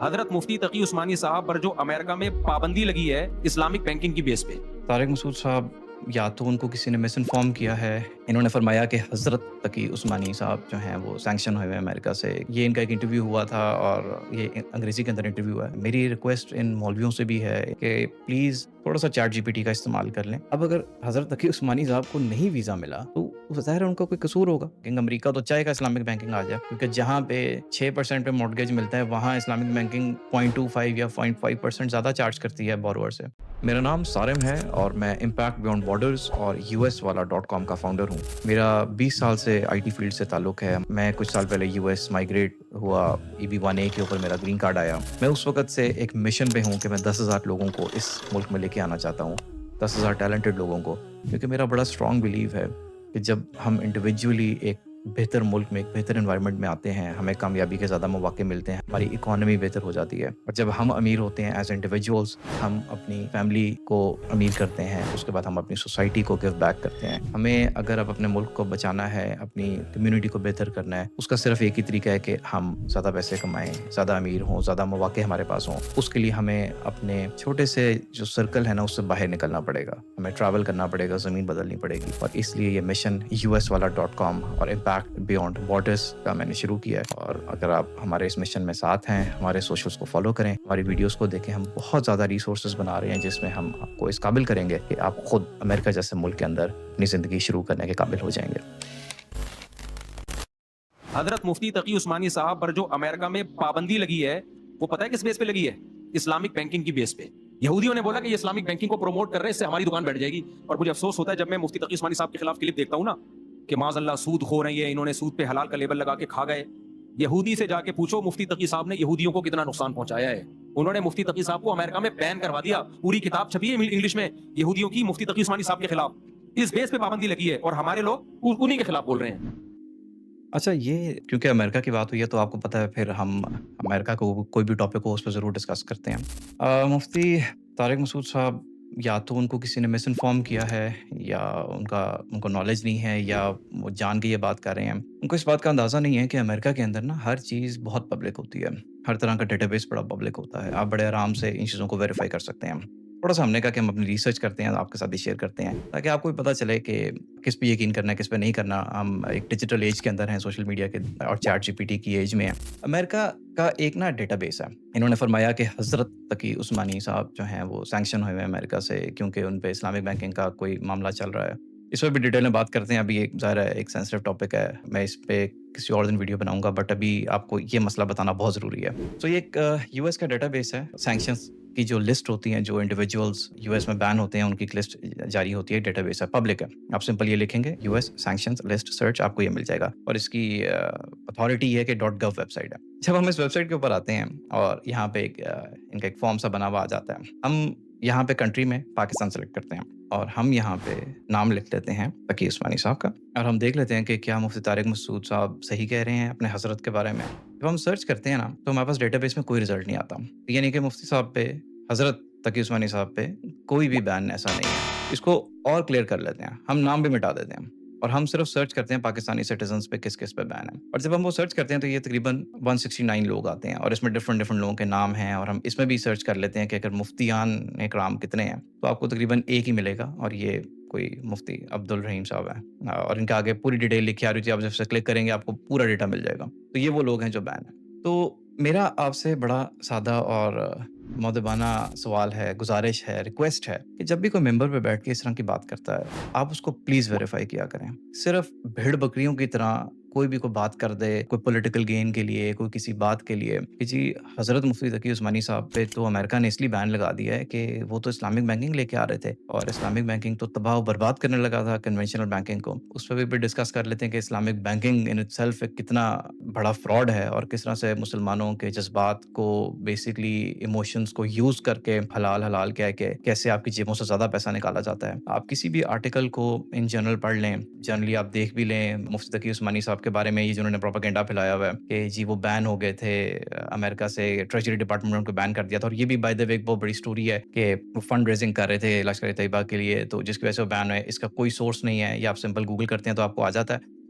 حضرت مفتی تقی عثمانی صاحب پر جو امریکہ میں پابندی لگی ہے اسلامک بینکنگ کی بیس پہ. طارق مسعود صاحب یا تو ان کو کسی نے مس انفارم کیا ہے. انہوں نے فرمایا کہ حضرت تقی عثمانی صاحب جو ہیں وہ سینکشن ہوئے ہیں امریکہ سے. یہ ان کا ایک انٹرویو ہوا تھا اور یہ انگریزی کے اندر انٹرویو ہوا ہے. میری ریکویسٹ ان مولویوں سے بھی ہے کہ پلیز تھوڑا سا چیٹ جی پی ٹی کا استعمال کر لیں. اب اگر حضرت تقی عثمانی صاحب کو نہیں ویزا ملا تو ظاہر ہے ان کا کوئی قصور ہوگا. کیونکہ امریکہ تو چاہے گا اسلامک بینکنگ آ جائے, کیونکہ جہاں پہ 6% پہ مارٹگیج ملتا ہے وہاں اسلامک بینکنگ 0.25 یا 0.5% زیادہ چارج کرتی ہے بورور سے. میرا نام سارم ہے اور میں امپیکٹ بیونڈ بارڈرز اور US والا .com کا فاؤنڈر ہوں. میرا 20 سال سے IT فیلڈ سے تعلق ہے. میں کچھ سال پہلے US مائیگریٹ ہوا. EB-1A کے اوپر میرا گرین کارڈ آیا. میں اس وقت سے ایک مشن پہ ہوں کہ میں 10,000 لوگوں کو اس ملک میں لے کے آنا چاہتا ہوں, 10,000 ٹیلنٹڈ لوگوں کو. کیونکہ میرا بڑا اسٹرانگ بلیو ہے کہ جب ہم انڈیویجولی ایک بہتر ملک میں ایک بہتر انوائرمنٹ میں آتے ہیں, ہمیں کامیابی کے زیادہ مواقع ملتے ہیں, ہماری اکانومی بہتر ہو جاتی ہے. اور جب ہم امیر ہوتے ہیں ایز انڈیویجولس, ہم اپنی فیملی کو امیر کرتے ہیں, اس کے بعد ہم اپنی سوسائٹی کو گیو بیک کرتے ہیں. ہمیں اگر اب اپنے ملک کو بچانا ہے, اپنی کمیونٹی کو بہتر کرنا ہے, اس کا صرف ایک ہی طریقہ ہے کہ ہم زیادہ پیسے کمائیں, زیادہ امیر ہوں, زیادہ مواقع ہمارے پاس ہوں. اس کے لیے ہمیں اپنے چھوٹے سے جو سرکل ہے نا اس سے باہر نکلنا پڑے گا, ہمیں ٹریول کرنا پڑے گا, زمین بدلنی پڑے گی. اور اس لیے یہ مشن US والا .com اور امپیکٹ بیونڈ بارڈرز کا میں نے شروع کیا ہے. اور اگر آپ ہمارے اس مشن میں ساتھ ہیں, ہمارے سوشلز کو فالو کریں, ہماری ویڈیوز کو دیکھیں, ہم بہت زیادہ ریسورسز بنا رہے ہیں جس میں ہم آپ کو اس قابل کریں گے کہ آپ خود امریکہ جیسے ملک کے اندر اپنی زندگی شروع کرنے کے قابل ہو جائیں گے. حضرت مفتی تقی عثمانی صاحب پر جو امریکہ میں پابندی لگی ہے وہ پتہ ہے کس بیس پہ لگی ہے؟ اسلامک بینکنگ کی بیس پہ. یہودیوں نے بولا کہ یہ اسلامک بینکنگ کو پروموٹ کر رہے ہیں, اس سے ہماری دکان بیٹھ جائے گی. اور مجھے افسوس ہوتا ہے جب میں مفتی تقی عثمانی صاحب کے خلاف کلپ دیکھتا ہوں نا کہ معاذ اللہ سود خور ہیں یہ, انہوں نے سود پہ حلال کا لیبل لگا کے کھا گئے. یہودی سے جا کے پوچھو مفتی تقی صاحب نے یہودیوں کو کتنا نقصان پہنچایا ہے. انہوں نے مفتی تقی صاحب کو امریکہ میں بین کروا دیا. پوری کتاب چھپی ہے انگلش میں یہودیوں کی مفتی تقی عثمانی صاحب کے خلاف. اس بیس پہ پابندی لگی ہے اور ہمارے لوگ انہی کے خلاف بول رہے ہیں. اچھا, یہ کیونکہ امریکہ کی بات ہوئی ہے تو آپ کو پتہ ہے پھر ہم امریکہ کو کوئی بھی ٹاپک ہو اس پہ ضرور ڈسکس کرتے ہیں. مفتی طارق مسعود صاحب یا تو ان کو کسی نے مس انفارم کیا ہے یا ان کو نالج نہیں ہے یا وہ جان کے یہ بات کر رہے ہیں. ان کو اس بات کا اندازہ نہیں ہے کہ امریکہ کے اندر نا ہر چیز بہت پبلک ہوتی ہے, ہر طرح کا ڈیٹا بیس بڑا پبلک ہوتا ہے. آپ بڑے آرام سے ان چیزوں کو ویریفائی کر سکتے ہیں. تھوڑا سا ہم نے کہا کہ ہم اپنی ریسرچ کرتے ہیں, آپ کے ساتھ بھی شیئر کرتے ہیں تاکہ آپ کو بھی پتہ چلے کہ کس پہ یقین کرنا ہے, کس پہ نہیں کرنا. ہم ایک ڈیجیٹل ایج کے اندر ہیں, سوشل میڈیا کے اور چیٹ جی پی ٹی کی ایج میں ہیں. امریکہ کا ایک نا ڈیٹا بیس ہے. انہوں نے فرمایا کہ حضرت تقی عثمانی صاحب جو ہیں وہ سینکشن ہوئے ہیں امریکہ سے کیونکہ ان پہ اسلامک بینکنگ کا کوئی معاملہ چل رہا ہے. اس پہ بھی ڈیٹیل میں بات کرتے ہیں. ابھی ایک ظاہر ہے ایک سینسٹیو ٹاپک ہے, میں اس پہ کسی اور دن ویڈیو بناؤں گا, بٹ ابھی آپ کو یہ مسئلہ بتانا بہت ضروری ہے. تو یہ ایک US کا ڈیٹا بیس ہے. سینکشنز کی جو لسٹ ہوتی ہیں, جو انڈیویجولز US میں بین ہوتے ہیں, ان کی ایک لسٹ جاری ہوتی ہے. ڈیٹا بیس ہے, پبلک ہے. آپ سمپل یہ لکھیں گے US سینکشنز لسٹ سرچ, آپ کو یہ مل جائے گا. اور اس کی اتھارٹی یہ ہے کہ .gov ویب سائٹ ہے. جب ہم اس ویب سائٹ کے اوپر آتے ہیں اور یہاں پہ ان کا ایک فارم سا بنا ہوا آ جاتا ہے, ہم یہاں پہ کنٹری میں پاکستان سلیکٹ کرتے ہیں اور ہم یہاں پہ نام لکھ لیتے ہیں تقی عثمانی صاحب کا, اور ہم دیکھ لیتے ہیں کہ کیا مفتی طارق مسعود صاحب صحیح کہہ رہے ہیں اپنے حضرت کے بارے میں. جب ہم سرچ کرتے ہیں نا تو ہمارے پاس ڈیٹا بیس میں کوئی رزلٹ نہیں آتا. یعنی کہ مفتی صاحب پہ, حضرت تقی عثمانی صاحب پہ کوئی بھی بین ایسا نہیں ہے. اس کو اور کلیئر کر لیتے ہیں, ہم نام بھی مٹا دیتے ہیں اور ہم صرف سرچ کرتے ہیں پاکستانی سٹیزنز پہ کس کس پہ بین ہے. اور جب ہم وہ سرچ کرتے ہیں تو یہ تقریباً 169 لوگ آتے ہیں اور اس میں ڈفرنٹ لوگوں کے نام ہیں. اور ہم اس میں بھی سرچ کر لیتے ہیں کہ اگر مفتیان اکرام کتنے ہیں تو آپ کو تقریباً ایک ہی ملے گا, اور یہ کوئی مفتی عبد الرحیم صاحب ہیں. اور ان کا آگے پوری ڈیٹیل لکھی آ رہی تھی, آپ جب سے کلک کریں گے آپ کو پورا ڈیٹا مل جائے گا. تو یہ وہ لوگ ہیں جو بین ہیں. تو میرا آپ سے بڑا سادہ اور مؤدبانہ سوال ہے, گزارش ہے, ریکویسٹ ہے کہ جب بھی کوئی ممبر پہ بیٹھ کے اس طرح کی بات کرتا ہے آپ اس کو پلیز ویریفائی کیا کریں. صرف بھیڑ بکریوں کی طرح کوئی بھی کوئی بات کر دے, کوئی پولیٹیکل گین کے لیے, کوئی کسی بات کے لیے کہ جی حضرت مفتی تقی عثمانی صاحب پہ تو امریکہ نے اس لیے بین لگا دیا ہے کہ وہ تو اسلامک بینکنگ لے کے آ رہے تھے اور اسلامک بینکنگ تو تباہ و برباد کرنے لگا تھا کنونشنل بینکنگ کو. اس پہ بھی ڈسکس کر لیتے ہیں کہ Islamic banking in it self کتنا بڑا فراڈ ہے اور کس طرح سے مسلمانوں کے جذبات کو بیسکلی ایموشنز کو یوز کر کے حلال کہہ کے کیسے آپ کی جیبوں سے زیادہ پیسہ نکالا جاتا ہے. آپ کسی بھی آرٹیکل کو ان جنرل پڑھ لیں, جنرلی آپ دیکھ بھی لیں مفتی تقی عثمانی صاحب کے بارے میں یہ جنہوں نے پروپیگنڈا پھیلایا ہوا ہے کہ جی وہ بین ہو گئے تھے امریکہ سے, ٹریجری ڈپارٹمنٹ نے ان کو بین کر دیا تھا. اور یہ بھی بائی دا وے ایک بہت بڑی سٹوری ہے کہ وہ فنڈ ریزنگ کر رہے تھے لشکر طیبہ کے لیے, تو جس کی وجہ سے وہ بین ہوئے. اس کا کوئی سورس نہیں ہے, یا آپ سمپل گوگل کرتے ہیں تو آپ کو آ جاتا ہے.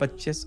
25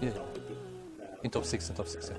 Yeah, in top 6, in top 6. Yeah.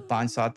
5, 7,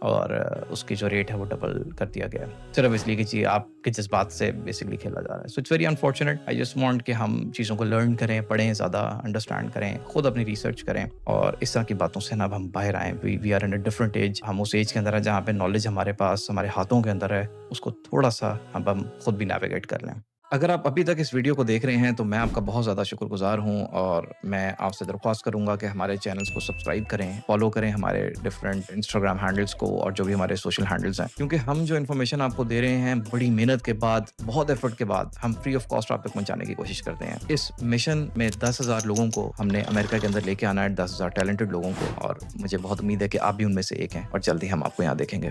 اور اس کی جو ریٹ ہے وہ ڈبل کر دیا گیا ہے صرف اس لیے کہ جی آپ کے جذبات سے بیسکلی کھیلا جا رہا ہے. So it's very unfortunate. I just want کہ ہم چیزوں کو لرن کریں, پڑھیں, زیادہ انڈرسٹینڈ کریں, خود اپنی ریسرچ کریں اور اس طرح کی باتوں سے نا اب ہم باہر آئیں. We are in a different age. ہم اس ایج کے اندر ہیں جہاں پہ نالج ہمارے پاس ہمارے ہاتھوں کے اندر ہے, اس کو تھوڑا سا اب ہم خود بھی نیویگیٹ کر لیں. اگر آپ ابھی تک اس ویڈیو کو دیکھ رہے ہیں تو میں آپ کا بہت زیادہ شکر گزار ہوں, اور میں آپ سے درخواست کروں گا کہ ہمارے چینلز کو سبسکرائب کریں, فالو کریں ہمارے ڈفرینٹ انسٹاگرام ہینڈلز کو اور جو بھی ہمارے سوشل ہینڈلز ہیں, کیونکہ ہم جو انفارمیشن آپ کو دے رہے ہیں بڑی محنت کے بعد, بہت ایفرٹ کے بعد ہم فری آف کاسٹ آپ تک پہنچانے کی کوشش کرتے ہیں. اس مشن میں 10,000 لوگوں کو ہم نے امریکہ کے اندر لے کے آنا ہے, 10,000 ٹیلنٹڈ لوگوں کو, اور مجھے بہت امید ہے کہ آپ بھی ان میں سے ایک ہیں, اور جلدی ہم آپ کو یہاں دیکھیں گے.